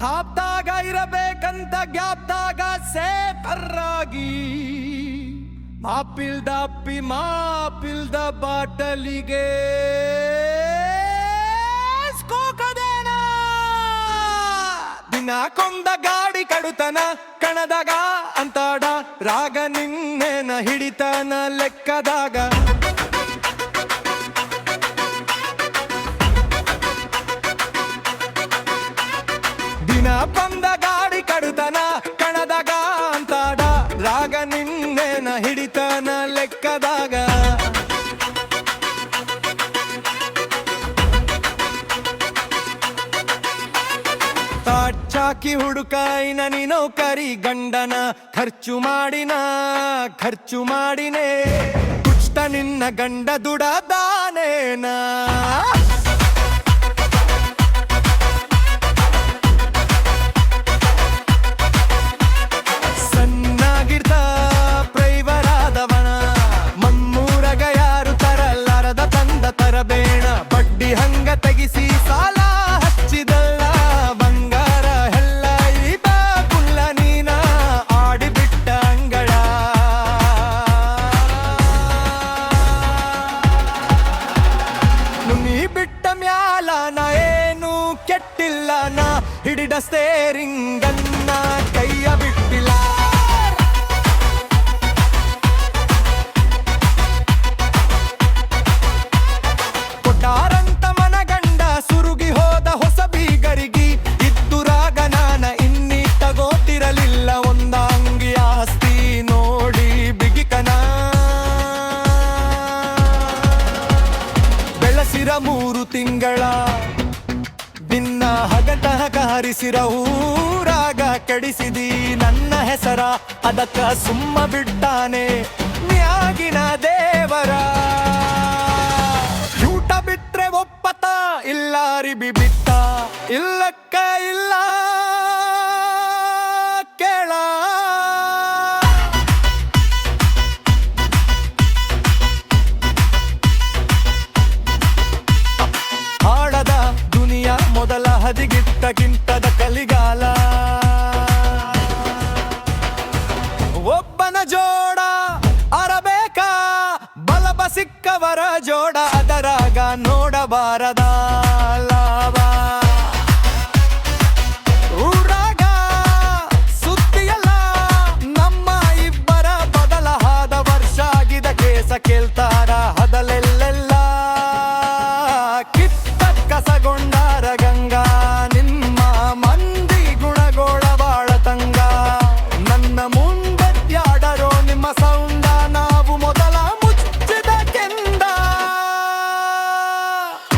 ತಾಪ್ದಾಗ ಇರಬೇಕಂತ ಗ್ಯಾಪ್ದಾಗ ಸೇಫರ್ರಾಗಿ ಮಾಪಿಲ್ದ ಅಪ್ಪಿ ಮಾಪಿಲ್ದ ಬಾಟಲಿಗೆ ಸ್ಕೋಕದೇನ ದಿನ ಕೊಂದ ಗಾಡಿ ಕಡುತನ ಕಣದಾಗ ಅಂತಾಡ ರಾಗ ನಿನ್ನೆನ ಹಿಡಿತನ ಲೆಕ್ಕದಾಗ ದಿನ ಬಂದ ಗಾಡಿ ಕಡುತನ ಕಣದಾಗ ಅಂತಾಡ ರಾಗ ನಿನ್ನೆನ ಹಿಡಿತನ ಲೆಕ್ಕದಾಗ ಚಾಕಿ ಹುಡುಕಾಯಿನ ನೀ ನೌಕರಿ ಗಂಡನ ಖರ್ಚು ಮಾಡಿನೇ ಕುಚ್ತ ನಿನ್ನ ಗಂಡ ದುಡದಾನೇನ ಸಣ್ಣಾಗಿರ್ತ ಪ್ರೈವರಾದವನ ಮಮ್ಮೂರಗ ಯಾರು ತರಲಾರದ ತಂದ ತರಬೇಣ ಬಡ್ಡಿ ಹಂಗ ತೆಗಿಸಿ ಸಾಲ ಹಚ್ಚಿದಲ್ಲ ಕೆಟ್ಟಿಲ್ಲ ನಾ ಹಿಡಿದ ಸ್ಟೇರಿಂಗನ್ನ ಕೈಯ ಬಿಟ್ಟಿಲ್ಲ ಕೊಟ್ಟಾರಂತ ಮನಗಂಡ ಸುರುಗಿ ಹೋದ ಹೊಸ ಬೀಗರಿಗಿ ಇದ್ದುರಾಗ ನಾನ ಇನ್ನಿ ತಗೋತಿರಲಿಲ್ಲ ಒಂದ ಅಂಗಿ ಆಸ್ತಿ ನೋಡಿ ಬಿಗಿಕನ ಬೆಳಸಿರ 3 ತಿಂಗಳ ನಿನ್ನ ಹಗಟಹಕ ಹರಿಸಿರ ಊರಾಗ ಕೆಡಿಸಿದಿ ನನ್ನ ಹೆಸರ ಅದಕ್ಕ ಸುಮ್ಮ ಬಿಟ್ಟಾನೆ ನ್ಯಾಗಿನ ದೇವರ ಊಟ ಬಿಟ್ರೆ ಒಪ್ಪತ ಇಲ್ಲ ಅರಿಬಿ ಬಿಟ್ಟ ಇಲ್ಲಕ್ಕ ಇಲ್ಲ ಕೇಳ ಹಾಡದ ದುನಿಯಾ ಮೊದಲ ಹದಿಗಿಟ್ಟಕ್ಕಿಂತದ ಕಲಿಗಾಲ ಒಬ್ಬನ ಜೋಡ ಅರಬೇಕ ಬಲಬ ಸಿಕ್ಕವರ ಜೋಡ ಅದರಾಗ ನೋಡಬಾರದ ಲಾಭ ಊರಾಗ ಸುದ್ದಿಯಲ್ಲ ನಮ್ಮ ಇಬ್ಬರ ಬದಲ ಹಾದ ವರ್ಷ ಆಗಿದ ಕೇಸ ಕೇಳ್ತಾರ ಹದಲೆಲ್ಲೆಲ್ಲ ಕಸಗೊಂಡಾರ ಗಂಗಾ ನಿಮ್ಮ ಮಂದಿ ಗುಣಗೋಳ ಬಾಳ ತಂಗ ನನ್ನ ಮುಂದೆಡ್ಯಾಡರೋ ನಿಮ್ಮ ಸೌಂಡ ನಾವು ಮೊದಲ ಮುಚ್ಚಿದ ಕೆಂದ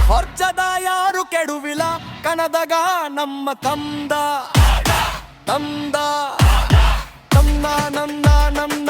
ಹೊರ್ಜದ ಯಾರು ಕೆಡುವಿಲ್ಲ ಕಣದಾಗ ನಮ್ಮ ತಂದ ತಂದ ತಂದ ನಂದ ನಂದ